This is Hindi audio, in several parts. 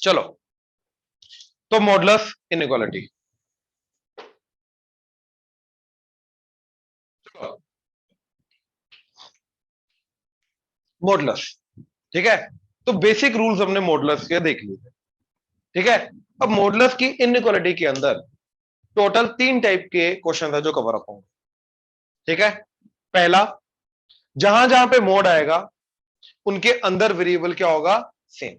चलो, तो मॉडुलस इनइक्वालिटी, मॉडुलस, ठीक है। तो बेसिक रूल्स हमने मॉडुलस के देख लिए, ठीक है। अब मॉडुलस की इनइक्वालिटी के अंदर टोटल 3 टाइप के क्वेश्चन है जो कवर अप होंगे, ठीक है। पहला, जहां जहां पे मोड आएगा उनके अंदर वेरिएबल क्या होगा, सेम,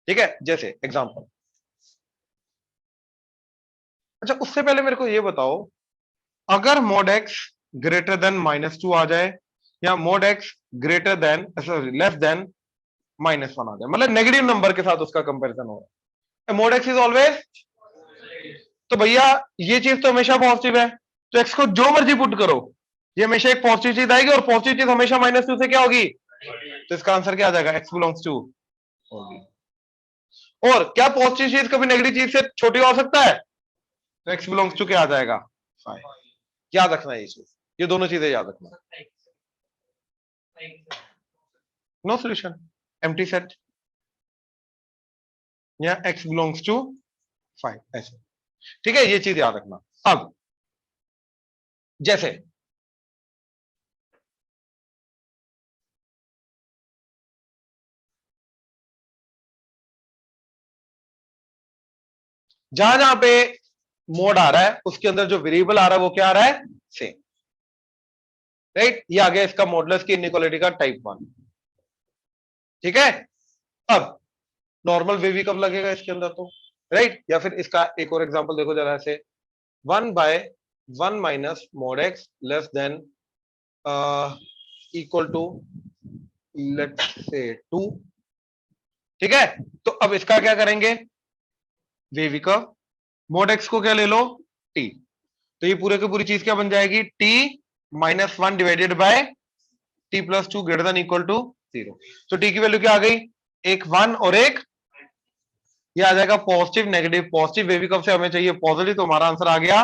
ठीक है। जैसे एग्जांपल, अच्छा उससे पहले मेरे को ये बताओ, अगर मोड एक्स ग्रेटर देन -2 आ जाए या mode x greater than less than -1 आ जाए, मतलब नेगेटिव नंबर के साथ उसका कंपैरिजन हो रहा है, मोड एक्स इज ऑलवेज, तो भैया ये चीज तो हमेशा पॉजिटिव है, तो एक्स को जो मर्जी पुट करो ये हमेशा एक पॉजिटिव चीज आएगी, और पॉजिटिव चीज हमेशा -2 से क्या होगी, तो इसका आंसर क्या आ जाएगा, एक्स बिलोंग्स टू होगी। और क्या पॉजिटिव चीज कभी नेगेटिव चीज से छोटी हो सकता है, तो एक्स बिलोंग्स टू क्या आ जाएगा, 5। याद रखना ये चीज, ये दोनों चीजें याद रखना। नो सॉल्यूशन, एम्प्टी सेट या एक्स बिलोंग्स टू 5 ऐसे, ठीक है। ये चीज याद रखना। अब जैसे जहां जहां पे मोड आ रहा है उसके अंदर जो वेरिएबल आ रहा है वो क्या आ रहा है, सेम, राइट। ये आ गया इसका मॉडुलस की इनइक्वालिटी का टाइप 1, ठीक है। अब नॉर्मल वेवी कब लगेगा इसके अंदर, तो राइट। या फिर इसका एक और एग्जांपल देखो जरा, ऐसे 1/1 minus mod x less than equal to let's say 2, ठीक है। तो अब इसका क्या करेंगे, वेवी कर्व, मोड एक्स को क्या ले लो, टी, तो ये पूरे की पूरी चीज क्या बन जाएगी, t-1 divided by t+2 greater than equal to 0। तो t की वैल्यू क्या आ गई, एक 1 और एक, ये आ जाएगा positive negative positive, wavy curve से हमें चाहिए पॉजिटिव, तो हमारा आंसर आ गया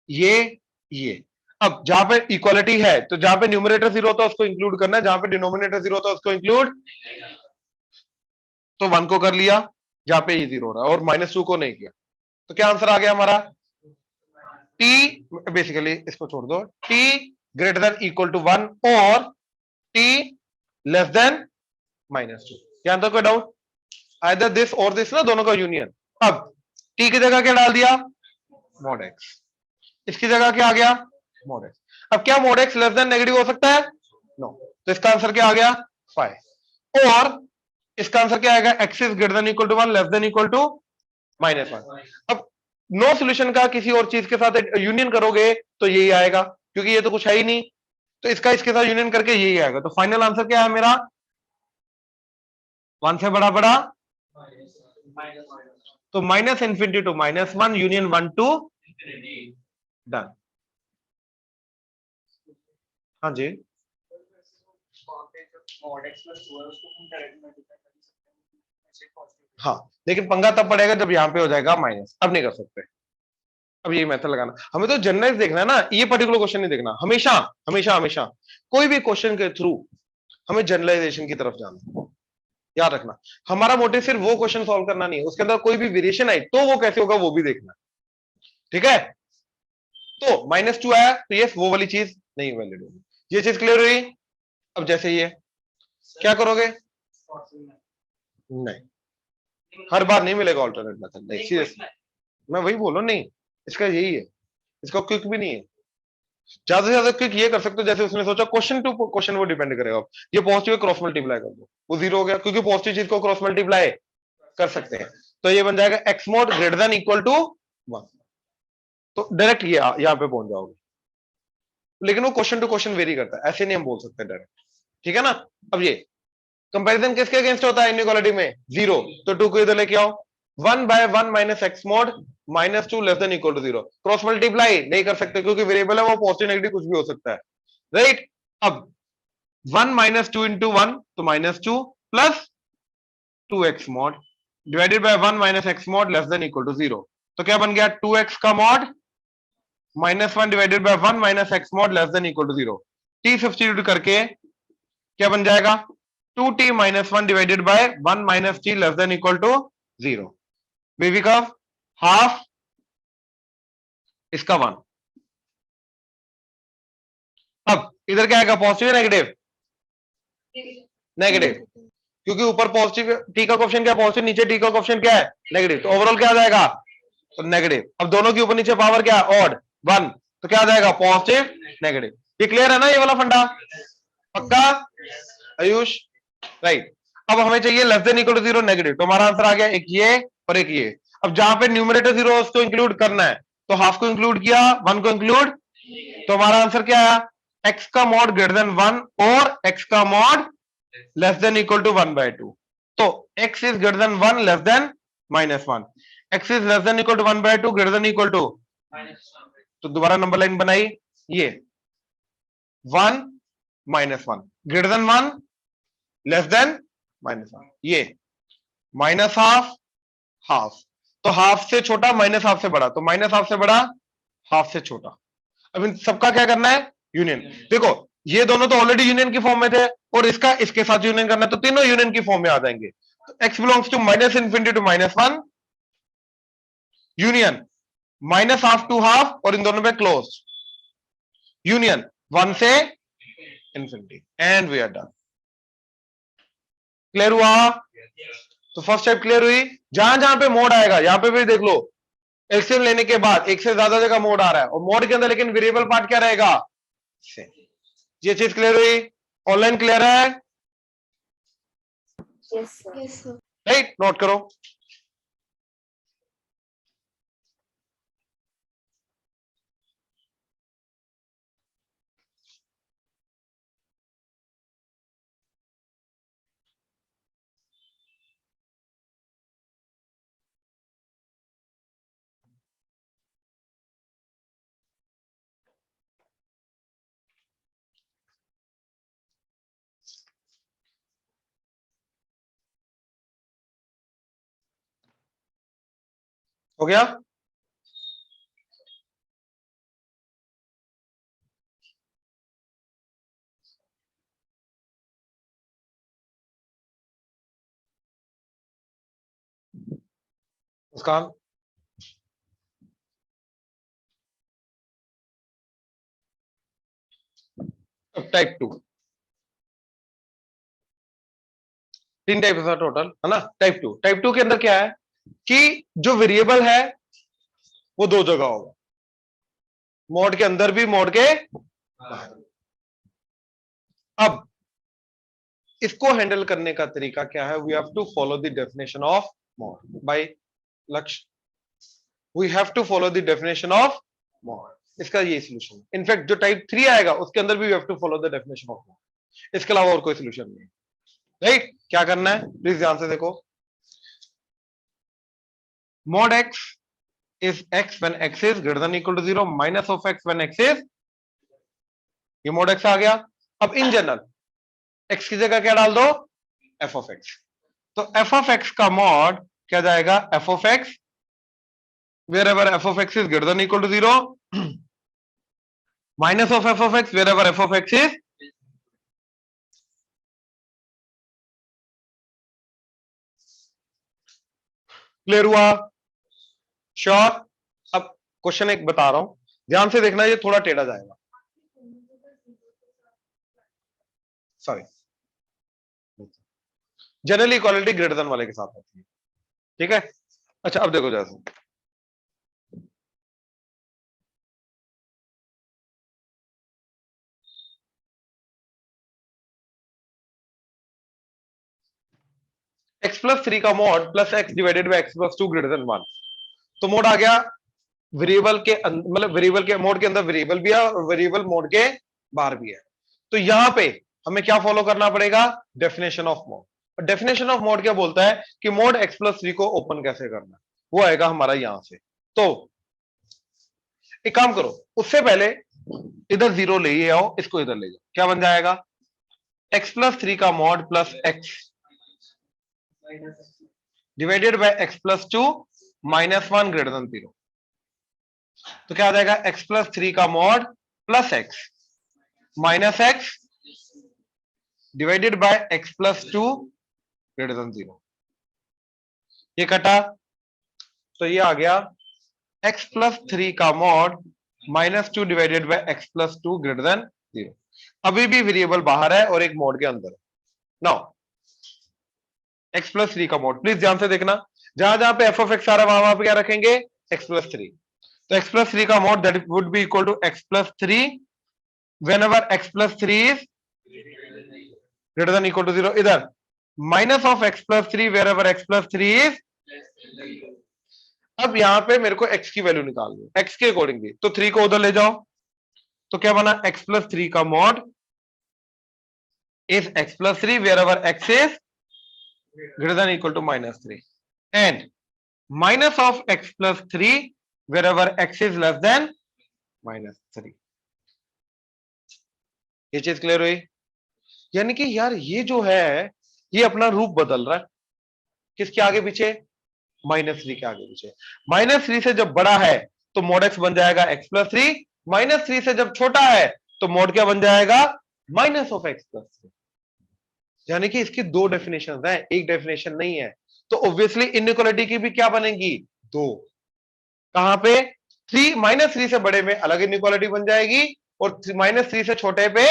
ये। अब जहां पे इक्वालिटी है तो जहां पे न्यूमरेटर 0 होता है उसको इंक्लूड करना है, जहां पे डिनोमिनेटर 0 होता है उसको इंक्लूड, तो 1 को कर लिया जहां पे ये 0 हो रहा है, और -2 को नहीं किया, तो क्या आंसर आ गया हमारा, t, बेसिकली इसको छोड़ दो, t greater than equal to 1 और t लेस देन -2। यहां तक कोई doubt, either this or this ना, दोनों का यूनियन। अब t की जगह क्या डाल दिया, मॉड एक्स, इसकी जगह क्या आ गया, मॉड एक्स। अब क्या mod x less then negative हो सकता है, नो, तो इसका आंसर क्या आ गया, 5। और इसका आंसर क्या आएगा, x is greater than equal to 1 less than equal to -1। अब नो सॉल्यूशन का किसी और चीज के साथ यूनियन करोगे तो यही आएगा, क्योंकि ये तो कुछ है ही नहीं, तो इसका इसके साथ यूनियन करके यही आएगा। तो फाइनल आंसर क्या है मेरा, 1 से बड़ा बड़ा, तो -∞ टू -1 यूनियन 1 टू डन। हाँ जी, हाँ, लेकिन पंगा तब पड़ेगा जब यहां पे हो जाएगा माइनस, अब नहीं कर सकते, अब ये मेथड लगाना। हमें तो जनरलाइज देखना है ना, ये पर्टिकुलर क्वेश्चन नहीं देखना, हमेशा हमेशा हमेशा कोई भी क्वेश्चन के थ्रू हमें जनरलाइजेशन की तरफ जाना है, याद रखना। हमारा मोटिव सिर्फ वो क्वेश्चन सॉल्व करना नहीं है, उसके अंदर कोई भी वेरिएशन आई तो वो कैसे होगा वो भी देखना, ठीक है। तो -2 आया तो ये वो वाली चीज नहीं वैलिड होगी, ये चीज क्लियर हुई। अब जैसे ये क्या करोगे, नहीं, हर बार नहीं मिलेगा ऑल्टरनेट मेथड, नहीं सीरियस, मैं वही बोलो, नहीं, इसका यही है, इसका क्विक भी नहीं है। ज्यादा से ज्यादा क्विक ये कर सकते हो, जैसे उसने सोचा क्वेश्चन टू क्वेश्चन वो डिपेंड करेगा, ये पॉजिटिव क्रॉस मल्टीप्लाई कर दो, वो 0 हो गया, क्योंकि पॉजिटिव चीज को क्रॉस मल्टीप्लाई कर सकते हैं, तो ये बन जाएगा x mod greater than equal to 1, तो डायरेक्ट ये यहां पे पहुंच जाओगे। लेकिन वो क्वेश्चन टू क्वेश्चन वेरी करता है, ऐसे नहीं हम बोल सकते डायरेक्ट, ठीक है ना। अब ये कंपैरिजन किसके अगेंस्ट होता है इनइक्वालिटी में, 0, तो 2 को इधर लेके आओ, 1/1 minus x mod -2 less than equal to 0, cross multiply नहीं कर सकते क्योंकि वेरिएबल है वो पॉजिटिव नेगेटिव कुछ भी हो सकता है, राइट। अब 1 -2 इंटू 1 तो -2 plus 2x mod divided by 1 minus x mod less than equal to 0, तो क्या बन गया 2x का mod -1 divided by 1 minus x mod less than equal to 0, t substitute करके क्या बन जाएगा 2t minus 1 divided by 1 minus t less than equal to 0. Baby का हाफ, इसका 1. अब इधर क्या आएगा, पॉजिटिव नेगेटिव? नेगेटिव, क्योंकि ऊपर पॉजिटिव टी का कोएफिशिएंट क्या पॉजिटिव, नीचे टी का कोएफिशिएंट क्या है नेगेटिव, तो ओवरऑल क्या आ जाएगा तो नेगेटिव. अब दोनों के ऊपर नीचे पावर क्या है ऑड 1, तो क्या आ जाएगा पॉजिटिव नेगेटिव. ये क्लियर है ना ये वाला फंडा? पक्का आयुष? राइट. अब हमें चाहिए less than equal to 0 negative, तो हमारा आंसर आ गया एक ये और एक ये. अब जहां पे न्यूमरेटर 0 उसको इंक्लूड करना है, तो हाफ को इंक्लूड किया, 1 को इंक्लूड, तो हमारा आंसर क्या आया, x का मॉड ग्रेटर देन 1 और x का mod less than equal to 1/2. तो x is greater than 1 less than -1, x is less than equal to 1/2 greater than equal to, तो दोबारा नंबर लाइन बनाई, ये 1 -1 ग्रेटर देन 1 लेस देन -1, ये माइनस हाफ हाफ, तो हाफ से छोटा माइनस हाफ से बड़ा, तो माइनस हाफ से बड़ा हाफ से छोटा. अब इन सबका क्या करना है यूनियन. देखो ये दोनों तो ऑलरेडी यूनियन की फॉर्म में थे और इसका इसके साथ यूनियन करना है, तो तीनों यूनियन की फॉर्म में आ जाएंगे. तो x belongs to -∞ to -1 union minus half to half, और इन दोनों पे क्लोज यूनियन 1 से infinity, and we are done. Clear हुआ? तो फर्स्ट स्टेप क्लियर हुई. जहां जहां पे मोड आएगा, यहां पे भी देख लो, एलसीएम लेने के बाद एक से ज्यादा जगह मोड आ रहा है, और मोड के अंदर लेकिन वेरिएबल पार्ट क्या रहेगा सेम. ये चीज क्लियर हुई? ऑनलाइन क्लियर है? Yes sir. राइट, नोट करो. हो गया? उसका टाइप 2, 3 टाइप है टोटल, है ना. टाइप 2 के अंदर क्या है कि जो वेरिएबल है वो दो जगह होगा, मोड के अंदर भी मोड के बाहर. अब इसको हैंडल करने का तरीका क्या है, we have to follow the definition of mode by Lakshya. We have to follow the definition of mode. इसका ये सॉल्यूशन है. इनफैक्ट जो टाइप 3 आएगा उसके अंदर भी we have to follow the definition of mod. इसके अलावा और कोई सॉल्यूशन नहीं है. राइट, क्या करना है प्लीज ध्यान से देखो. mod x is x when x is greater than equal to 0 minus of x when x is, ये mod x आ गया. अब इन जनरल x की जगह क्या डाल दो f of x, तो f of x का mod क्या जाएगा f of x wherever f of x is greater than equal to 0 minus of f of x wherever f of x is, clear हुआ? श्योर? अब क्वेश्चन एक बता रहा हूं, ध्यान से देखना, ये थोड़ा टेढ़ा जाएगा. Sorry, generally equality greater than वाले के साथ होती है. ठीक है. अच्छा अब देखो जैसे x प्लस 3 का mod plus x divided by x plus 2 greater than 1, तो मोड आ गया वेरिएबल के मतलब वेरिएबल के मोड के अंदर वेरिएबल भी है और वेरिएबल मोड के बाहर भी है. तो यहां पे हमें क्या फॉलो करना पड़ेगा, definition of mode. Definition of mode क्या बोलता है कि मोड x प्लस 3 को ओपन कैसे करना है, वो आएगा हमारा यहां से. तो एक काम करो, उससे पहले इधर 0 ले आओ, इसको इधर ले जाओ, क्या बन जाएगा x प्लस 3 का mod plus x divided by x plus 2 minus 1 greater then 0, तो क्या आ जाएगा x प्लस 3 का mod plus x minus x divided by x plus two greater than 0। ये कटा तो ये आ गया x प्लस 3 का mod -2 divided by x plus 2 greater then 0। अभी भी वेरिएबल बाहर है और एक मॉड के अंदर है। नाउ x प्लस 3 का मॉड, प्लीज ध्यान से देखना, जहां जहां पे f ऑफ x आ रहा है वहां पे क्या रखेंगे, x प्लस 3। तो x प्लस 3 का mod that would be equal to x plus 3 whenever x plus 3 is greater than equal to 0। इधर minus of x plus 3 wherever x plus 3 is। अब यहां पे मेरे को x की वैल्यू निकालनी है x के अकॉर्डिंगली, तो 3 को उधर ले जाओ, तो क्या बना x plus 3 का mod is x plus 3 wherever x is greater than equal to -3 and minus of x plus 3 wherever x is less than -3। ये चीज क्लियर हुई? यानी कि यार ये जो है ये अपना रूप बदल रहा है, किसके आगे पीछे, -3 के आगे पीछे। -3 से जब बड़ा है तो मॉड x बन जाएगा x प्लस 3, -3 से जब छोटा है तो मॉड क्या बन जाएगा, माइनस ऑफ x प्लस 3। यानी कि इसकी दो डेफिनेशन है, एक डेफिनेशन नहीं है। तो ऑब्वियसली इनइक्वालिटी की भी क्या बनेगी, दो। कहां पे, -3 से बड़े में अलग इनइक्वालिटी बन जाएगी और -3 से छोटे पे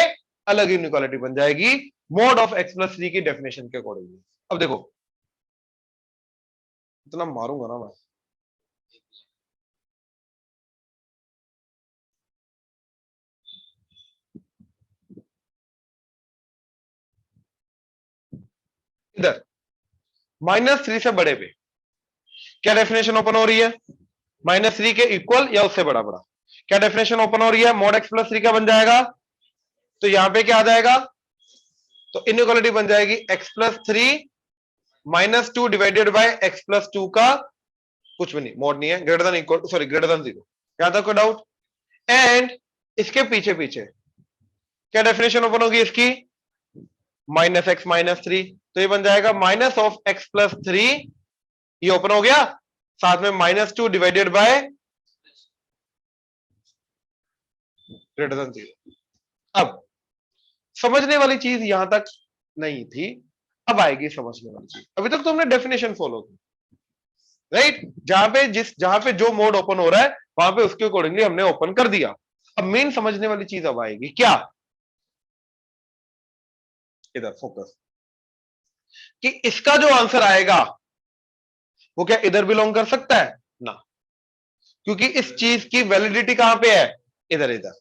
अलग इनइक्वालिटी बन जाएगी, मॉड ऑफ x प्लस 3 की डेफिनेशन के अकॉर्डिंगली। अब देखो इतना मारूंगा ना मैं, इधर -3 से बड़े पे क्या डेफिनेशन ओपन हो रही है, -3 के इक्वल या उससे बड़ा बड़ा। क्या डेफिनेशन ओपन हो रही है, मॉड x प्लस 3 क्या बन जाएगा, तो यहां पे क्या आ जाएगा, तो इनइक्वालिटी बन जाएगी x plus 3 -2 divided by x plus 2 का कुछ भी नहीं, मॉड नहीं है, greater than equal, sorry greater than 0। क्या था कोई डाउट? एंड इसके पीछे पीछे क्या डेफिनेशन ओपन होगी इसकी, -x -3, तो ये बन जाएगा माइनस ऑफ x प्लस 3, ये ओपन हो गया, साथ में -2 डिवाइडेड बाय ग्रेटर देन 0। अब समझने वाली चीज यहां तक नहीं थी, अब आएगी समझने वाली चीज। अभी तक तो हमने डेफिनेशन फॉलो की, राइट, जहां पे जो मोड ओपन हो रहा है वहां पे उसके अकॉर्डिंगली हमने ओपन कर दिया। अब मेन समझने वाली चीज अब आएगी, क्या, इधर फोकस, कि इसका जो आंसर आएगा वो क्या इधर बिलोंग कर सकता है ना, क्योंकि इस चीज की वैलिडिटी कहां पे है, इधर इधर।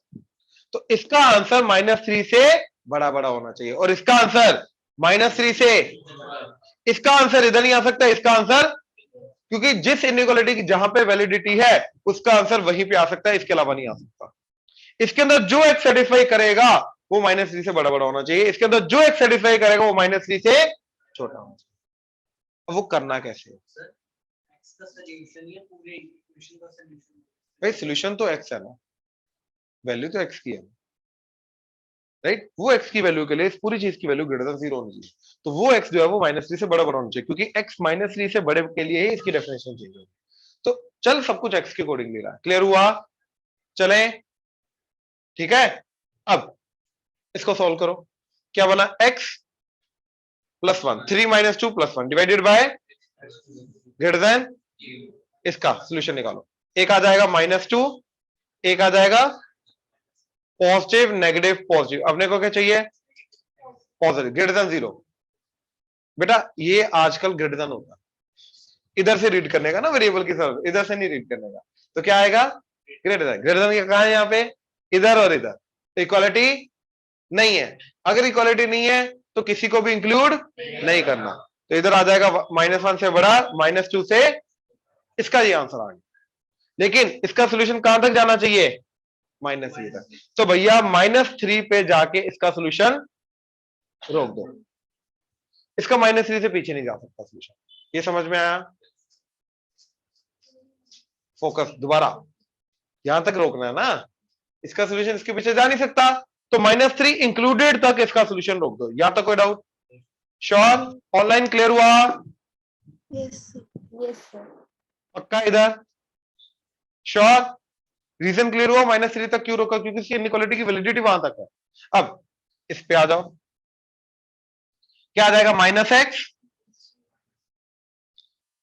तो इसका आंसर -3 से बड़ा बड़ा होना चाहिए, और इसका आंसर -3 से, इसका आंसर इधर नहीं आ सकता, इसका आंसर, क्योंकि जिस इनइक्वालिटी की जहां पे वैलिडिटी है उसका आंसर वहीं पे आ सकता है, इसके अलावा नहीं आ सकता। इसके अंदर जो एक सेटिस्फाई करेगा वो -3 से बड़ा बड़ा होना चाहिए, इसके अंदर जो एक सेटिस्फाई करेगा वो -3 से छोटा होना चाहिए। अब वो करना कैसे है भाई, सोल्यूशन तो x है ना, वैल्यू तो x की है, राइट, वो x की वैल्यू के लिए इस पूरी चीज की वैल्यू ग्रेटर देन 0 होनी चाहिए, तो वो x जो है वो -3 से बड़ा बड़ा होना चाहिए, क्योंकि x -3 से बड़े के लिए ही इसकी डेफिनेशन चेंज होगी। तो चल सब कुछ x के अकॉर्डिंग ले रहा है, क्लियर हुआ, चले, ठीक है। अब इसको सॉल्व करो, क्या बना, x plus 1, 3 - 2 + 1 divided bye greater than, इसका सोल्यूशन निकालो, एक आ जाएगा -2, एक आ जाएगा पॉजिटिव नेगेटिव पॉजिटिव, अपने को क्या चाहिए, पॉजिटिव, ग्रेटर देन 0। बेटा ये आजकल ग्रेटर देन होता है, इधर से रीड करने का ना वेरिएबल की तरफ, इधर से नहीं रीड करने का, तो क्या आएगा, ग्रेटर देन। ग्रेटर देन कहां है, यहाँ पे इधर और इधर इक्वालिटी नहीं है, अगर इक्वालिटी नहीं है तो किसी को भी इंक्लूड नहीं करना, तो इधर आ जाएगा -1 से बड़ा, -2 से, इसका ये आंसर आ गया। लेकिन इसका सोल्यूशन कहां तक जाना चाहिए, -3 तक, तो भैया -3 पे जाके इसका सोल्यूशन रोक दो, इसका -3 से पीछे नहीं जा सकता सोल्यूशन, ये समझ में आया, फोकस दोबारा, यहां तक रोकना है ना, इसका सोल्यूशन इसके पीछे जा नहीं सकता, तो -3 इंक्लूडेड तक इसका सोल्यूशन रोक दो, यहां तक कोई डाउट, श्योर, ऑनलाइन क्लियर हुआ, यस सर। पक्का, इधर श्योर, रीजन क्लियर हुआ, -3 तक क्यों रोका, क्योंकि इसकी इनइक्वालिटी की वैलिडिटी वहां तक है। अब इस पे आ जाओ, क्या आ जाएगा, -x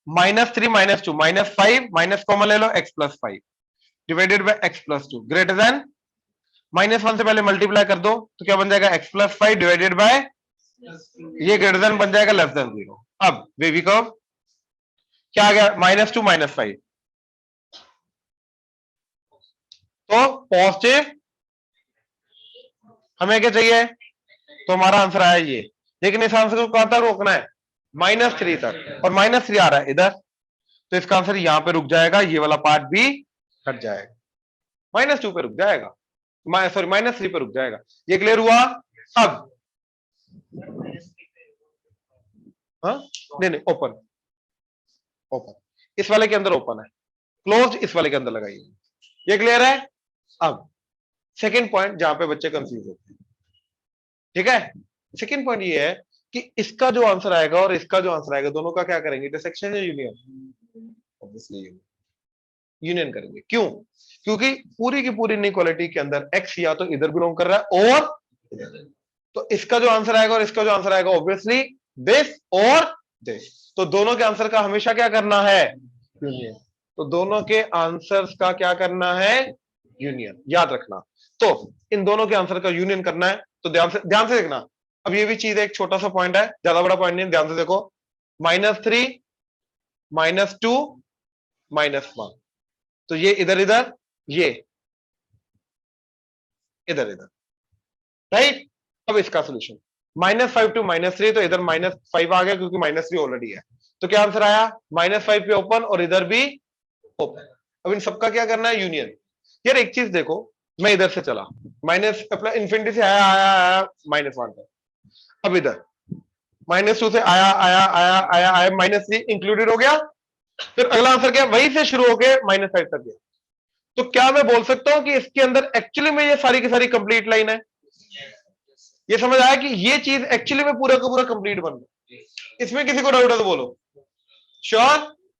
-3 -2 -5 माइनस कॉमन ले लो x+5 divided by x+2 greater than -1 से पहले मल्टीप्लाई कर दो तो क्या बन जाएगा, x+5 डिवाइडेड बाय, ये ग्रेटर देन बन जाएगा लेस देन 0। अब वेवी कर्व क्या आ गया, -2 -5, तो पॉजिटिव हमें क्या चाहिए, तो हमारा आंसर आया ये। लेकिन इस आंसर को कहां तक रोकना है, -3 तक, और -3 आ रहा है इधर, तो इसका आंसर यहां पे रुक जाएगा, ये वाला पार्ट भी हट जाएगा, -2 पे रुक जाएगा, सॉरी -3 पे रुक जाएगा। ये क्लियर हुआ। अब हाँ नहीं नहीं, ओपन ओपन इस वाले के अंदर ओपन है, क्लोज इस वाले के अंदर लगाइए। ये क्लियर है। अब सेकंड पॉइंट जहां पे बच्चे कंफ्यूज होते हैं, ठीक है, सेकंड पॉइंट ये है कि इसका जो आंसर आएगा और इसका जो आंसर आएगा, दोनों का क्या करेंगे, इंटरसेक्शन या यूनियन, ऑब्वियसली यूनियन करेंगे। क्यों, क्योंकि पूरी की पूरी इनइक्वालिटी के अंदर x या तो इधर बिलोंग कर रहा है और इधर, तो इसका जो आंसर आएगा और इसका जो आंसर आएगा ऑब्वियसली दिस और दिस, तो दोनों के आंसर का हमेशा क्या करना है, यूनियन। तो दोनों के आंसर्स का क्या करना है, यूनियन, याद रखना। तो इन दोनों के आंसर का यूनियन करना है, तो ध्यान से देखना। अब ये भी चीज एक छोटा सा पॉइंट है, ज्यादा बड़ा पॉइंट नहीं, ध्यान से देखो, -3 -2 -1, तो ये इधर इधर, ये इधर इधर, राइट। अब इसका सोल्यूशन -5 टू -3, तो इधर -5 आ गया क्योंकि -3 ऑलरेडी है, तो क्या आंसर आया, -5 पे ओपन और इधर भी ओपन। अब इन सबका क्या करना है, यूनियन। यार एक चीज देखो, मैं इधर से चला, माइनस अपना इन्फिनिटी से आया आया आया -1 पे, अब इधर -2 से आया आया आया आया आया -3 इंक्लूडेड हो गया, फिर अगला आंसर क्या, वहीं से शुरू होके -5 तक गया। तो क्या मैं बोल सकता हूं कि इसके अंदर एक्चुअली में ये सारी की सारी कंप्लीट लाइन है। ये समझ आया कि ये चीज एक्चुअली में पूरा का पूरा कंप्लीट बन रहा है। इसमें किसी को डाउट है तो बोलो। श्योर,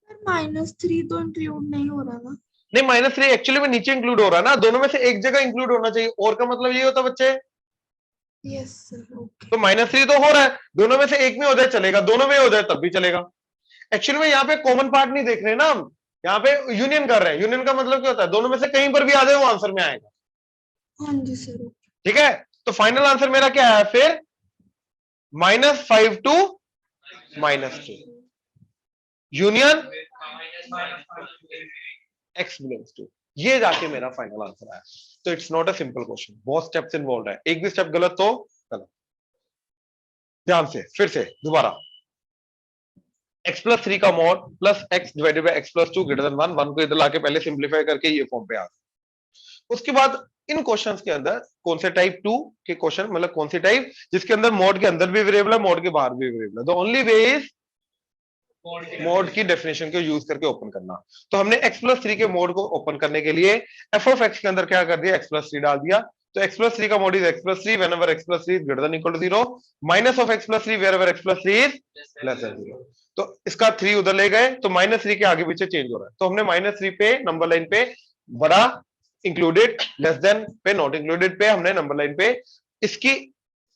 -3 तो इंक्लूड नहीं हो रहा ना। नहीं, -3 एक्चुअली में नीचे इंक्लूड हो रहा है ना, दोनों में से एक जगह इंक्लूड होना चाहिए, और का मतलब ये होता बच्चे, यस सर, ओके। तो -3 तो हो रहा है, दोनों में से एक में हो जाए चलेगा, दोनों में हो जाए तब भी चलेगा। एक्चुअली में यहाँ पे कॉमन पार्ट नहीं देख रहे ना हम, यहाँ पे यूनियन कर रहे हैं। यूनियन का मतलब क्या होता है, दोनों में से कहीं पर भी आ जाए वो आंसर में आएगा। हाँ जी सर, ओके। ठीक है, तो फाइनल आंसर मेरा क्या है फिर, -5 to -2 union x belongs to, ये जाके मेरा फाइनल आंसर आया। तो it's not a simple question, बहुत स्टेप्स इन्वॉल्व है, एक भी स्टेप गलत तो गलत। ध्यान से फिर से दोबारा, x+3 का mod plus x divided by x+2 greater than 1 को इधर लाके पहले सिंप्लीफाई करके ये फॉर्म पे आ गया। उसके बाद इन क्वेश्चंस के अंदर कौन से टाइप 2 के क्वेश्चन, मतलब कौन सी टाइप जिसके अंदर मॉड के अंदर भी वेरिएबल है, मॉड के बाहर भी वेरिएबल है, the only way is mode की डेफिनेशन को यूज करके ओपन करना। तो हमने x+3 के मोड को ओपन करने के लिए f ऑफ x के अंदर क्या कर दिया, x+3 डाल दिया। तो x+3 का mode is x+3 whenever x+3 is greater than equal to 0 minus of x+3 wherever x+3 is less than 0। तो इसका 3 उधर ले गए तो -3 के आगे पीछे चेंज हो रहा है, तो हमने -3 पे नंबर लाइन पे बड़ा इंक्लूडेड, लेस देन पे नॉट इंक्लूडेड पे हमने नंबर लाइन पे इसकी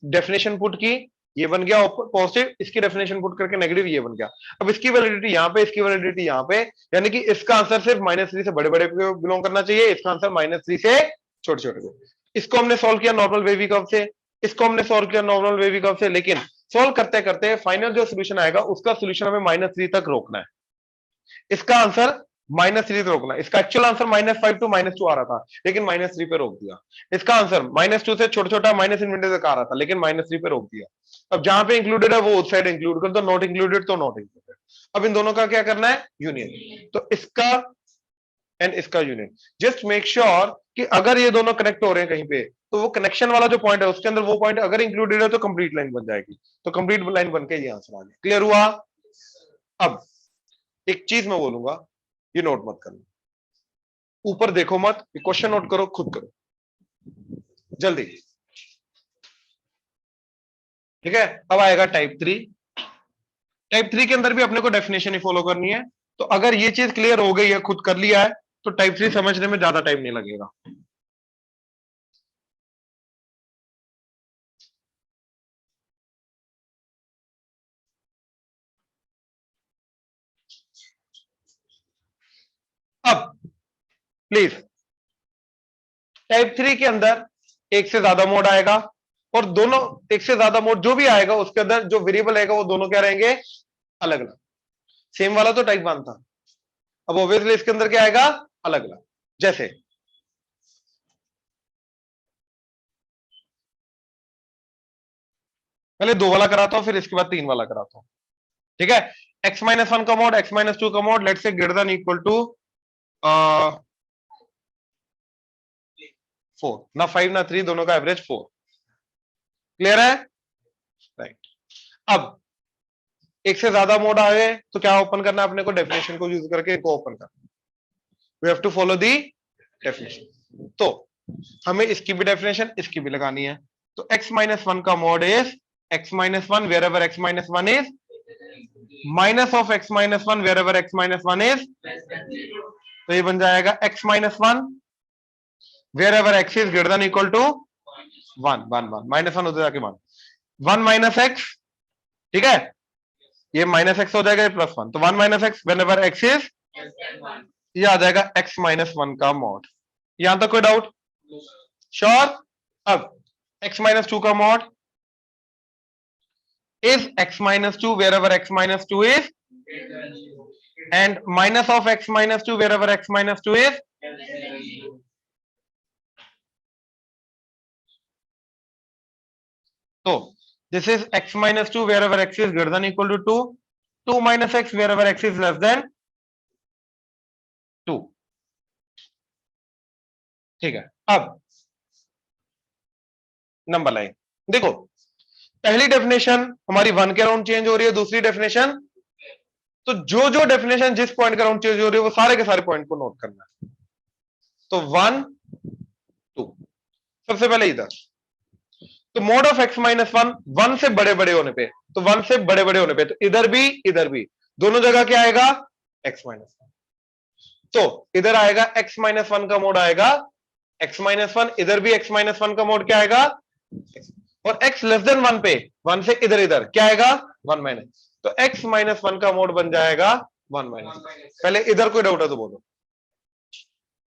डेफिनेशन पुट की, ये बन गया पॉजिटिव, इसकी डेफिनेशन पुट करके नेगेटिव, ये बन गया। अब इसकी वैलिडिटी यहाँ पे, इसकी वैलिडिटी यहाँ पे, यानी कि इसका आंसर सिर्फ -3 से बड़े बड़े बिलोंग करना चाहिए, इसका आंसर -3 से छोटे छोटे को। इसको हमने सॉल्व किया नॉर्मल वेवी कर्व से, इसको हमने सॉल्व किया नॉर्मल वेवी कर्व से, लेकिन सॉल्व करते करते फाइनल जो सोल्यूशन आएगा उसका सोल्यूशन हमें -3 तक रोकना है। इसका आंसर -3 रोकना, इसका एक्चुअल आंसर -5 टू -2 आ रहा था, लेकिन -3 पे रोक दिया। इसका आंसर -2 से छोटा छोटा -∞ तक आ रहा था, लेकिन -3 पे रोक दिया। अब जहां पे इंक्लूडेड है वो उस साइड इंक्लूड कर दो, नॉट इंक्लूडेड तो नॉट इंक्लूडेड। अब इन दोनों का क्या करना है, यूनियन। तो इसका एंड इसका यूनियन, जस्ट मेक श्योर कि अगर ये दोनों कनेक्ट हो रहे हैं कहीं पे, तो वो कनेक्शन वाला जो पॉइंट है उसके अंदर वो पॉइंट अगर इंक्लूडेड है तो कंप्लीट लाइन बन जाएगी, तो कंप्लीट लाइन बन के ये आंसर आ गया। क्लियर हुआ। अब एक चीज मैं बोलूंगा, ये नोट मत करना, ऊपर देखो मत, ये क्वेश्चन नोट करो, खुद करो जल्दी। ठीक है, अब आएगा टाइप 3। टाइप 3 के अंदर भी अपने को डेफिनेशन ही फॉलो करनी है, तो अगर ये चीज क्लियर हो गई है, खुद कर लिया है, तो टाइप 3 समझने में ज्यादा टाइम नहीं लगेगा। अब प्लीज टाइप 3 के अंदर एक से ज्यादा मोड आएगा और दोनों एक से ज्यादा मोड जो भी आएगा उसके अंदर जो वेरिएबल आएगा वो दोनों क्या रहेंगे, अलग अलग। सेम वाला तो टाइप 1 था, अब ऑब्वियसली इसके अंदर क्या आएगा, अलग अलग। जैसे पहले 2 वाला कराता हूं, फिर इसके बाद 3 वाला कराता हूं, ठीक है। x-1 का मोड, x-2 का mod, let's say greater than equal to 4, ना 5 ना 3, दोनों का एवरेज 4। क्लियर है, राइट। अब एक से ज्यादा मोड आए तो क्या ओपन करना है अपने को, डेफिनेशन को यूज करके इनको ओपन करना, we have to follow the definition. तो हमें इसकी भी डेफिनेशन इसकी भी लगानी है। तो x-1 का mode is x-1 wherever x-1 is minus of x-1 wherever x-1 is, तो ये बन जाएगा x-1 wherever x is greater than equal to 1 -1 होते जाके 1 minus x, ठीक है, ये माइनस एक्स हो जाएगा, ये +1, तो 1 minus x whenever x is, ये आ जाएगा x-1 का मॉड। यहां तक कोई डाउट? श्योर। अब x-2 का mod is x-2 wherever x-2 is and minus of x-2 wherever x-2 is, तो this is x-2 wherever x is greater than equal to 2, 2 minus x wherever x is less than 2, ठीक है। अब नंबर लाइन देखो, पहली डेफिनेशन हमारी 1 के अराउंड चेंज हो रही है, दूसरी डेफिनेशन, तो जो जो डेफिनेशन जिस पॉइंट के अराउंड चेंज हो रही है वो सारे के सारे पॉइंट को नोट करना है। तो 1 2, सबसे पहले इधर, तो मोड ऑफ x-1 1 से बड़े बड़े होने पे, तो 1 से बड़े बड़े होने पे तो इधर भी दोनों जगह क्या आएगा, x-1, तो इधर आएगा x-1 का मोड आएगा x-1, इधर भी x-1 का मोड क्या आएगा, और x लेस देन 1 पे 1 से इधर क्या आएगा, 1 माइनस, तो x-1 का मोड बन जाएगा 1 माइनस। पहले इधर कोई डाउट है तो बोलो,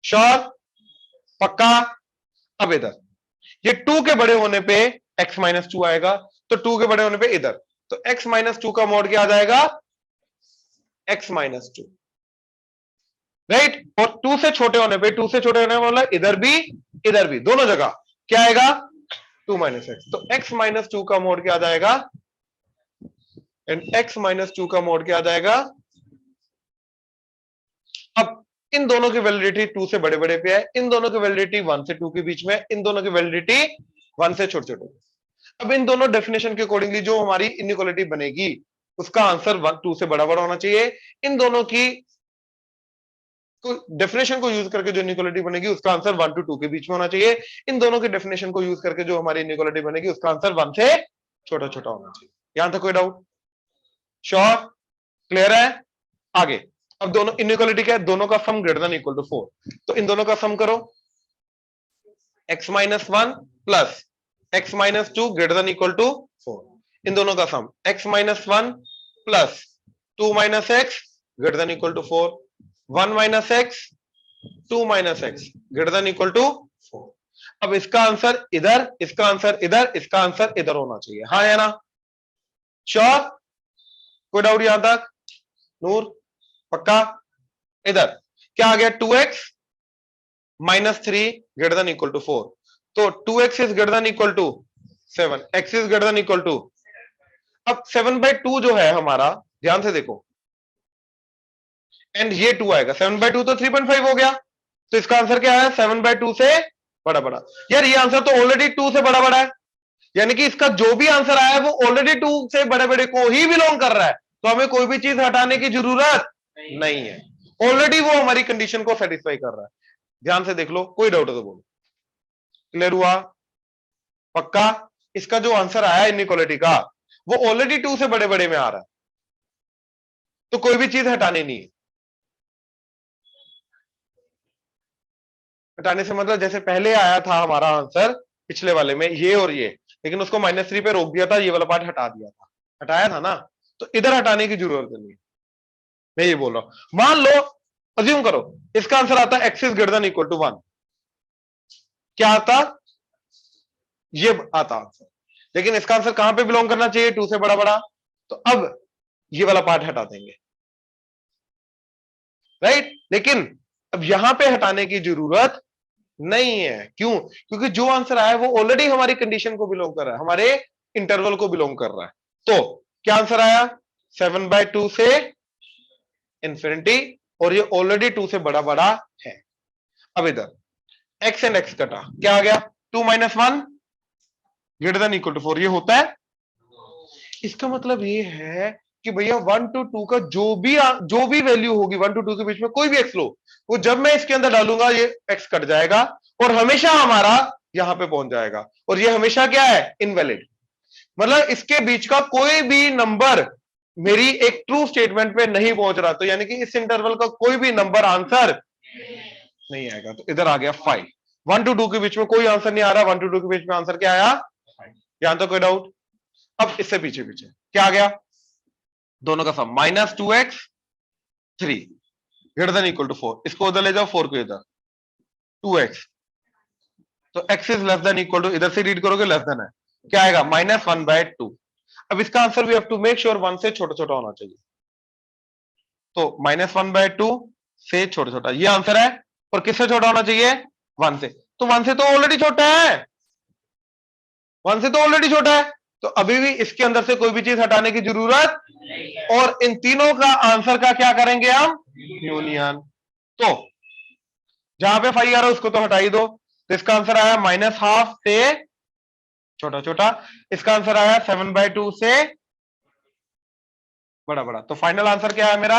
श्योर, पक्का। अब इधर ये 2 के बड़े होने पे x-2 आएगा, तो 2 के बड़े होने पे इधर, तो x-2 का मोड क्या आ जाएगा, x-2, राइट। और 2 से छोटे होने पे, 2 से छोटे होने वाला इधर भी दोनों जगह क्या आएगा, 2 minus x, तो x-2 का मोड क्या आ जाएगा, एंड x-2 का मोड क्या आ जाएगा। अब इन दोनों की वैलिडिटी 2 से बड़े बड़े पे है, इन दोनों की वैलिडिटी 1 से 2 के बीच में, इन दोनों की वैलिडिटी 1 से छोटे छोटे। अब इन दोनों डेफिनेशन के अकॉर्डिंगली जो हमारी इनइक्वालिटी बनेगी उसका आंसर 2 से बड़ा होना चाहिए। इन दोनों की डेफिनेशन को यूज करके जो इनइक्वालिटी बनेगी उसका आंसर 1 to 2 के बीच में होना चाहिए। इन दोनों के डेफिनेशन को यूज करके जो हमारी इनइक्वालिटी बनेगी उसका आंसर 1 से छोटा छोटा होना चाहिए। यहां तक कोई डाउट? श्योर, क्लियर है। आगे अब दोनों इनइक्वालिटी क्या है, दोनों का sum greater than equal to 4, तो इन दोनों का सम करो, x-1 plus x-2 greater than equal to 4, इन दोनों का sum x-1 plus 2 x greater than equal to 4, 1 minus x 2 minus x greater than equal to 4। अब इसका आंसर इधर, इसका आंसर इधर, इसका आंसर इधर होना चाहिए, हाँ या ना? श्योर, कोई डाउट यहां तक? नूर पक्का। इधर क्या आ गया, 2x minus 3 greater than equal to 4, तो 2x is greater than equal to 7, x is greater than equal to, अब 7/2 जो है हमारा, ध्यान से देखो, एंड ये 2 आएगा, 7/2 तो 3.5 हो गया, तो इसका आंसर क्या है, 7/2 से बड़ा बड़ा। यार ये आंसर तो ऑलरेडी 2 से बड़ा बड़ा है, यानी कि इसका जो भी आंसर आया है वो ऑलरेडी 2 से बड़े बड़े को ही बिलोंग कर रहा है, तो हमें कोई भी चीज हटाने की जरूरत नहीं है, ऑलरेडी वो हमारी कंडीशन को सेटिस्फाई कर रहा है। ध्यान से देख लो, कोई डाउट है तो बोलो। क्लियर हुआ? पक्का। इसका जो आंसर आया इनइक्वालिटी का वो ऑलरेडी 2 से बड़े बड़े में आ रहा है, तो कोई भी चीज हटानी नहीं है। हटाने से मतलब जैसे पहले आया था हमारा आंसर पिछले वाले में ये और ये, लेकिन उसको -3 पे रोक दिया था, ये वाला पार्ट हटा दिया था, हटाया था ना, तो इधर हटाने की जरूरत नहीं है। मैं ये बोल रहा हूं, मान लो अज्यूम करो इसका आंसर आता है x is greater than equal to 1, क्या आता, ये आता आंसर, लेकिन इसका आंसर कहां पे बिलोंग करना चाहिए, 2 से बड़ा बड़ा, तो अब ये वाला पार्ट हटा देंगे, राइट। लेकिन अब यहां पे हटाने की जरूरत नहीं है, क्यों, क्योंकि जो आंसर आया है वो ऑलरेडी हमारी कंडीशन को बिलोंग कर रहा है, हमारे इंटरवल को बिलोंग कर रहा है। तो क्या आंसर आया, 7/2 से इंफिनिटी, और ये ऑलरेडी 2 से बड़ा बड़ा है। अब इधर x एंड x कटा, क्या आ गया, 2 - 1 ग्रेटर देन इक्वल टू 4, ये होता है। इसका मतलब ये है कि भैया 1 to 2 का जो भी वैल्यू होगी 1 to 2 के बीच में, कोई भी x लो, वो जब मैं इसके अंदर डालूंगा ये x कट जाएगा और हमेशा हमारा यहां पे पहुंच जाएगा, और ये हमेशा क्या है, इनवैलिड। मतलब इसके बीच का कोई भी नंबर मेरी एक ट्रू स्टेटमेंट पे नहीं पहुंच रहा, तो यानी कि इस इंटरवल का कोई भी नंबर आंसर नहीं आएगा। तो इधर आ गया 5, 1 to 2 के बीच में कोई आंसर नहीं आ रहा, 1 to 2 के बीच में आंसर क्या आया, यहां तो कोई डाउट। अब इससे पीछे पीछे क्या आ गया, दोनों का sum -2x 3 greater than equal to 4, इसको उधर ले जाओ, 4 को इधर, 2x, तो x is less than equal to, इधर से रीड करोगे लेस देन है, क्या आएगा, -1/2। अब इसका answer we have to make sure 1 से छोटा छोटा होना चाहिए, तो -1/2 से छोटा छोटा, ये आंसर है, और किससे छोटा होना चाहिए, 1 से, तो 1 से तो ऑलरेडी छोटा है, 1 से तो ऑलरेडी छोटा है, तो अभी भी इसके अंदर से कोई भी चीज हटाने की जरूरत, और इन तीनों का आंसर का क्या करेंगे हम, यूनियन। तो जहां पे 5 आ रहा है उसको तो हटा ही दो, तो इसका आंसर आया -1/2 से छोटा छोटा, इसका आंसर आया 7/2 से बड़ा बड़ा। तो फाइनल आंसर क्या है मेरा,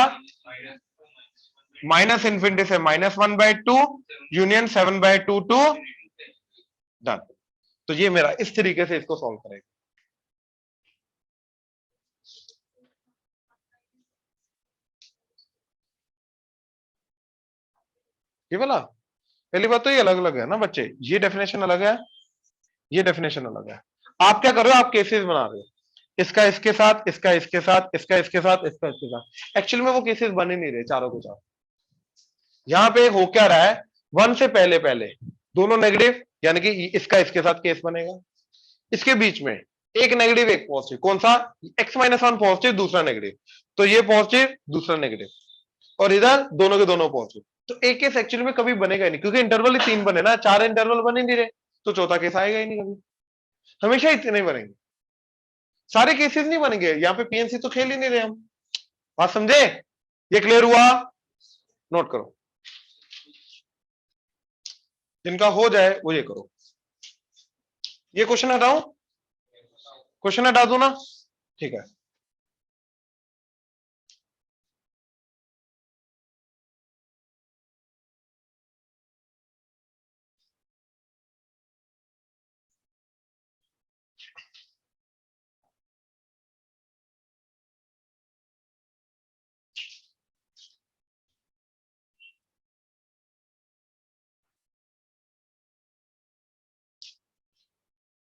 -∞ से -1/2 यूनियन 7/2 टू डन। तो ये मेरा इस तरीके से इसको सॉल्व करेगा। ये वाला पहली बात तो ये अलग अलग है ना बच्चे, ये डेफिनेशन अलग है, ये डेफिनेशन अलग है। आप क्या कर रहे हो, आप केसेस बना रहे हो, इसका इसके साथ, इसका इसके साथ, इसका इसके साथ, इसका इसके साथ, एक्चुअली में वो केसेस बन ही नहीं रहे चारों के चार। यहां पे हो क्या रहा है, 1 से पहले पहले दोनों नेगेटिव, यानी कि इसका इसके साथ केस बनेगा, इसके बीच में एक नेगेटिव एक पॉजिटिव, कौन सा, x-1 पॉजिटिव दूसरा नेगेटिव, तो ये पॉजिटिव दूसरा नेगेटिव, और इधर दोनों के दोनों पॉजिटिव। तो एक केस एक्चुअली में कभी बनेगा ही नहीं, क्योंकि इंटरवल ही 3 बने ना, 4 इंटरवल बन ही नहीं रहे, तो चौथा केस आएगा ही नहीं कभी, हमेशा इतने ही बनेंगे, सारे केसेस नहीं बनेंगे। यहाँ पे पीएनसी तो खेल ही नहीं रहे हम, बात समझे, ये क्लियर हुआ, नोट करो, जिनका हो जाए वो ये करो। ये क्वेश्चन हटाऊं, क्वेश्चन हटा दूं ना, ठीक है।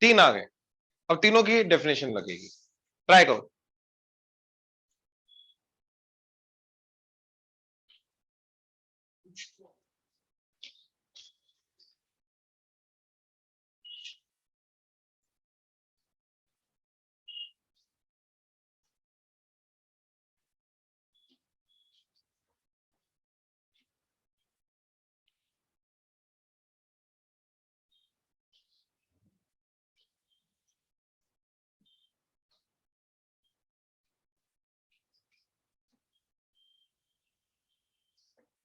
तीन आ गए, अब तीनों की डेफिनेशन लगेगी, ट्राई करो।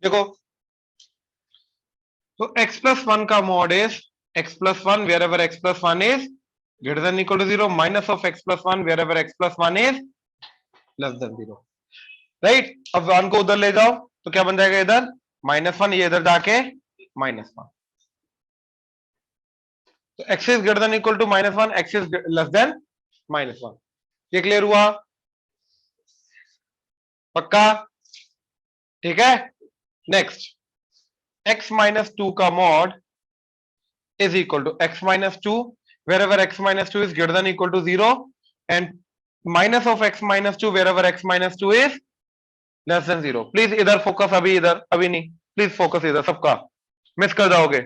देखो, तो x+1 का mod is x+1 wherever x+1 is greater than equal to 0, minus of x+1 wherever x+1 is less than 0, right. अब 1 को उधर ले जाओ तो क्या बन जाएगा, इधर -1, ये इधर जाके -1, तो x is greater than equal to -1, x is less than -1, ये क्लियर हुआ, पक्का, ठीक है। नेक्स्ट, x-2 का mod is equal to x-2 wherever x-2 is greater than equal to 0 and minus of x-2 wherever x-2 is less than 0। Please इधर फोकस, अभी इधर, अभी नहीं, प्लीज फोकस इधर, सबका मिस कर जाओगे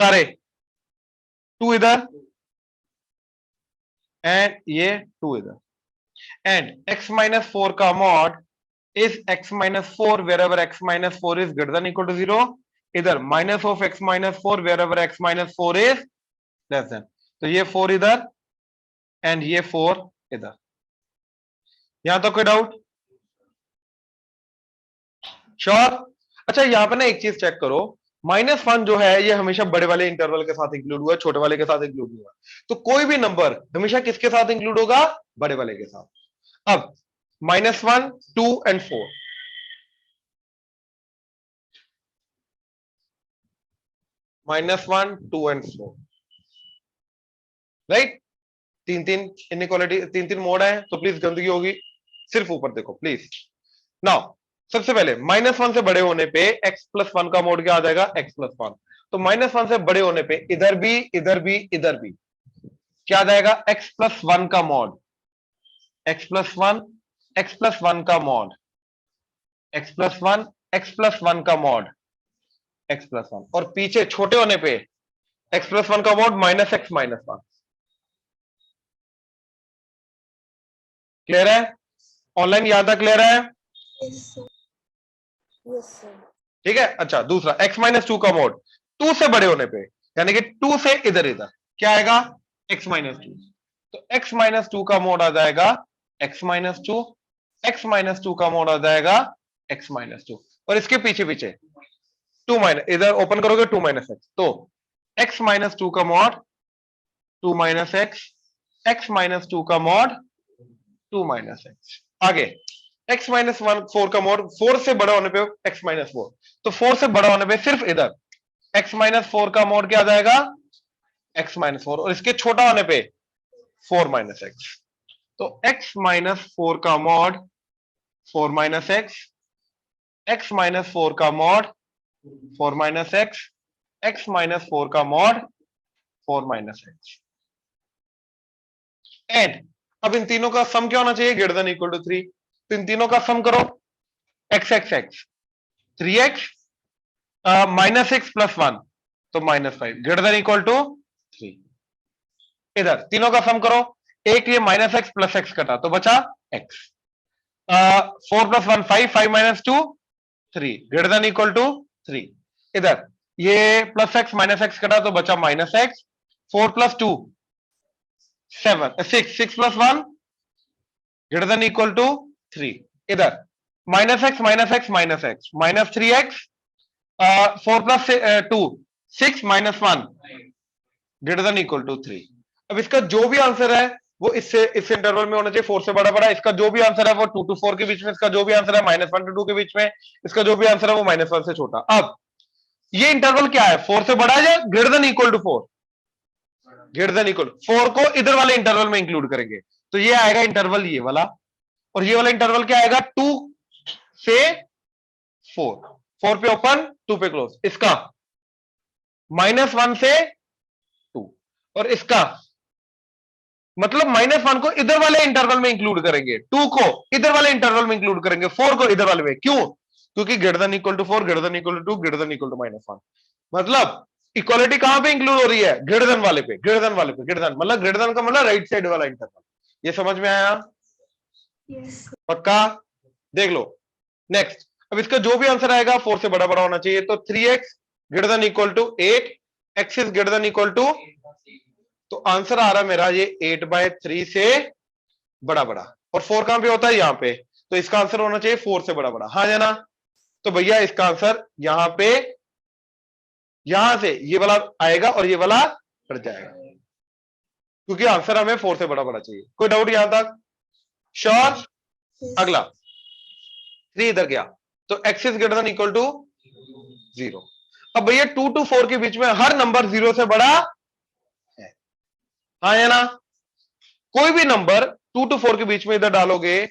सारे। 2 इधर एंड ये 2 इधर, एंड x माइनस 4 का mod is x minus 4 wherever x minus 4 is greater than equal to 0, इधर minus of x minus 4 wherever x minus 4 is less than, तो ये 4 इधर एंड ये 4 इधर। यहां तक कोई डाउट? श्योर? अच्छा यहां पे ना एक चीज चेक करो, -1 जो है ये हमेशा बड़े वाले इंटरवल के साथ इंक्लूड हुआ है, छोटे वाले के साथ इंक्लूड हुआ है। तो कोई भी नंबर हमेशा किसके साथ इंक्लूड होगा? बड़े वाले के साथ। अब -1, 2 and 4, -1, 2 and 4, right? 3-3 inequality, 3-3 mode है, तो प्लीज गंदगी होगी, सिर्फ ऊपर देखो प्लीज। नाउ सबसे पहले -1 से बड़े होने पे x प्लस 1 का मोड क्या आ जाएगा? x plus 1। तो -1 से बड़े होने पे इधर भी, इधर भी, इधर भी क्या आ जाएगा? x प्लस 1 का mod, x plus 1, x plus 1 का mod, x plus 1, x plus 1 का मॉड, x प्लस 1। और पीछे छोटे होने पे x प्लस 1 का मॉड -x माइनस 1। क्लियर है? ऑनलाइन यहां तक क्लियर है? Yes sir. Yes sir. ठीक है। अच्छा दूसरा x माइनस 2 का मोड 2 से बड़े होने पे, यानी कि 2 से इधर इधर क्या आएगा? x minus 2। तो x माइनस 2 का मोड आ जाएगा x माइनस 2, x माइनस 2 का मोड आ जाएगा x माइनस 2, और इसके पीछे पीछे 2 माइनस, इधर ओपन करोगे 2 माइनस एक्स, तो x माइनस 2 का mod 2 minus x, x minus 2 का मॉड 2 माइनस एक्स। आगे x माइनस 4 का मॉड 4 से बड़ा होने पे x माइनस 4, तो 4 से बड़ा होने पे सिर्फ इधर x माइनस 4 का मॉड क्या आ जाएगा? x माइनस 4, और इसके छोटा होने पे 4 माइनस एक्स। तो x माइनस 4 का mod 4 minus x, x minus 4 का mod 4 minus x, x minus 4 का मॉड 4 माइनस एक्स। एंड अब इन तीनों का सम क्या होना चाहिए? Greater than equal to 3। तो इन तीनों का सम करो, x x x 3x minus x plus 1, तो -5 ग्रेटर देन इक्वल टू 3। इधर तीनों का सम करो, एक ये माइनस एक्स प्लस एक्स कटा तो बचा x। 4 plus 1 5, 5 minus 2 3 greater than equal to 3। इधर ये प्लस एक्स माइनस एक्स कटा तो बचा minus x. 4 plus 2 7, 6, 6 plus 1 greater than equal to 3। इधर minus x minus x minus x minus 3x, 4 plus 2 6 minus 1 greater than equal to 3। अब इसका जो भी आंसर है वो इससे इस इंटरवल में होना चाहिए 4 से बड़ा बड़ा। इसका जो भी आंसर है वो 2 to 4 के बीच में, इसका जो भी आंसर है -1 to 2 के बीच में, इसका जो भी आंसर है वो -1 से छोटा। अब ये इंटरवल क्या है? 4 से बड़ा है या greater than equal to 4? Greater than equal 4 को इधर वाले इंटरवल में इंक्लूड करेंगे, तो ये आएगा इंटरवल ये वाला, और ये वाला इंटरवल क्या आएगा? 2 से 4, 4 पे ओपन 2 पे क्लोज। इसका -1 से 2, और इसका मतलब -1 को इधर वाले इंटरवल में इंक्लूड करेंगे, 2 को इधर वाले इंटरवल में इंक्लूड करेंगे, 4 को इधर वाले में। क्यों? क्योंकि greater than equal to 4, greater than equal to 2, greater than equal to -1। मतलब इक्वालिटी कहां पे इंक्लूड हो रही है? ग्रेटर देन वाले पे, ग्रेटर देन वाले पे, ग्रेटर देन मतलब ग्रेटर देन का मतलब राइट साइड वाला इंटरवल। ये समझ में आया? यस। पक्का? देख लो नेक्स्ट। अब इसका जो भी आंसर आएगा 4 से बड़ा बड़ा होना चाहिए, तो 3x greater than equal to 8, x is greater than equal to, तो आंसर आ रहा है मेरा ये 8/3 से बड़ा बड़ा। और 4 कहां पे होता है? यहां पे, तो इसका आंसर होना चाहिए 4 से बड़ा बड़ा। हाँ या ना? तो भैया इसका आंसर यहां पे, यहां से ये वाला आएगा और ये वाला हट जाएगा, क्योंकि आंसर हमें 4 से बड़ा बड़ा चाहिए। कोई डाउट यहां तक? श्योर? अगला 3 इधर गया, तो x is greater than equal to 0। अब भैया 2 to 4 के बीच में हर नंबर 0 से बड़ा है, हाँ या ना? कोई भी नंबर 2 to 4 के बीच में इधर डालोगे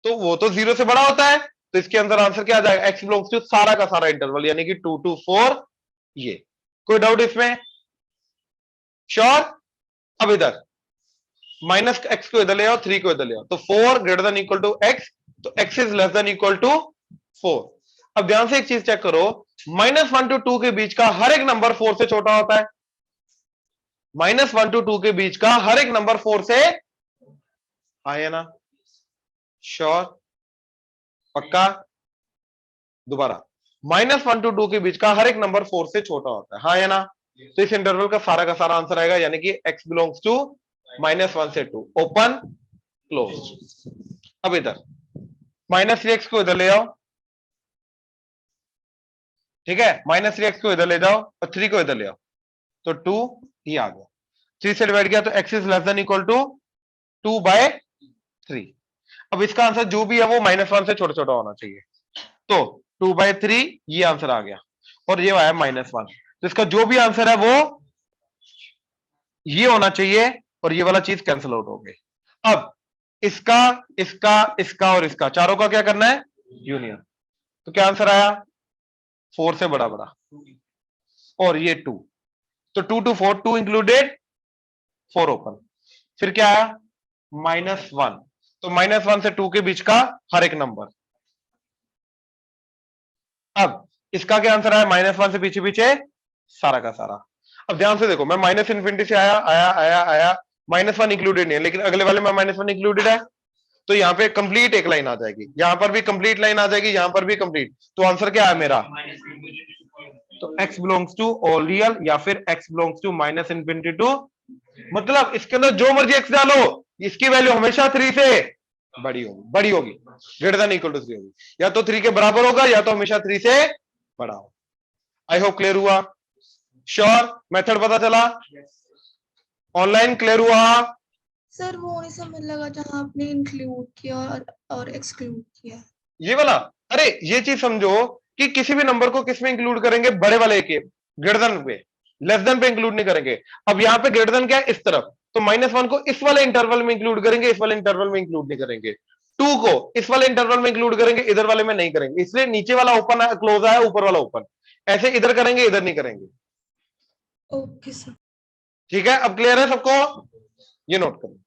तो वो तो 0 से बड़ा होता है, तो इसके अंदर आंसर क्या आ जाएगा? x बिलोंग्स टू सारा का सारा इंटरवल, यानी कि 2 to 4 ये। कोई डाउट इसमें? श्योर? अब इधर -x को इधर ले आओ, 3 को इधर ले आओ, तो 4 greater than equal to x तो x is less than equal to 4। अब ध्यान से एक चीज चेक करो, -1 to 2 के बीच का हर एक नंबर 4 से छोटा होता है। -1 to 2 के बीच का हर एक नंबर 4 से है ना? श्योर? पक्का? दोबारा, -1 to 2 के बीच का हर एक नंबर 4 से छोटा होता है, हाँ या ना? तो इस इंटरवल का सारा आंसर आएगा, यानी कि x बिलोंग्स टू -1 से 2, ओपन क्लोज। अब इधर -3x को इधर ले जाओ, ठीक है, -3x को इधर ले जाओ और 3 को इधर ले आओ, तो 2 ही आ गया। 3 से डिवाइड किया तो x is less than equal to 2/3। अब इसका आंसर जो भी है वो -1 से छोटा छोटा होना चाहिए, तो 2/3 ये आंसर आ गया, और ये आया -1, तो इसका जो भी आंसर है वो ये होना चाहिए, और ये वाला चीज कैंसिल आउट हो गई। अब इसका इसका इसका और इसका चारों का क्या करना है? यूनियन। तो क्या आंसर आया? 4 से बड़ा बड़ा, और ये 2, तो 2 to 4, 2 इंक्लूडेड, 4 ओपन। फिर क्या आया? -1, तो -1 से 2 के बीच का हर एक नंबर। अब इसका क्या आंसर आया? -1 से पीछे पीछे सारा का सारा। अब ध्यान से देखो, मैं -∞ से आया आया आया आया, -1 इंक्लूडेड नहीं है, लेकिन अगले वाले में -1 इंक्लूडेड है, तो यहां पे कंप्लीट एक लाइन आ जाएगी, यहां पर भी कंप्लीट लाइन आ जाएगी, यहां पर भी कंप्लीट। तो आंसर क्या है मेरा? तो x belongs to all real, या फिर x बिलोंग्स टू -∞ टू, मतलब इसके अंदर जो मर्जी x डालो, इसकी वैल्यू हमेशा 3 से बड़ी होगी, ग्रेटर देन इक्वल टू 3 होगी, या तो 3 के बराबर होगा या तो हमेशा 3 से बड़ा होगा। आई होप क्लियर हुआ? श्योर? मेथड पता चला? ऑनलाइन क्लियर हुआ? सर वो नहीं समझ लगा जहाँ आपने इंक्लूड किया और एक्सक्लूड किया। ये वाला, अरे ये चीज समझो कि किसी भी नंबर को किस में इंक्लूड करेंगे? बड़े वाले के, ग्रेटर देन पे, लेस देन पे इंक्लूड नहीं करेंगे। अब यहाँ पे ग्रेटर देन क्या है? इस तरफ, तो -1 को इस वाले इंटरवल में इंक्लूड करेंगे, इस वाले इंटरवल में इंक्लूड नहीं करेंगे। 2 को इस वाले इंटरवल में इंक्लूड करेंगे, इधर वाले में नहीं करेंगे, इसलिए नीचे वाला ओपन है, क्लोज है, ऊपर वाला ओपन। ऐसे इधर करेंगे, इधर नहीं करेंगे। Okay sir. ठीक है, अब क्लियर है सबको? ये नोट करो।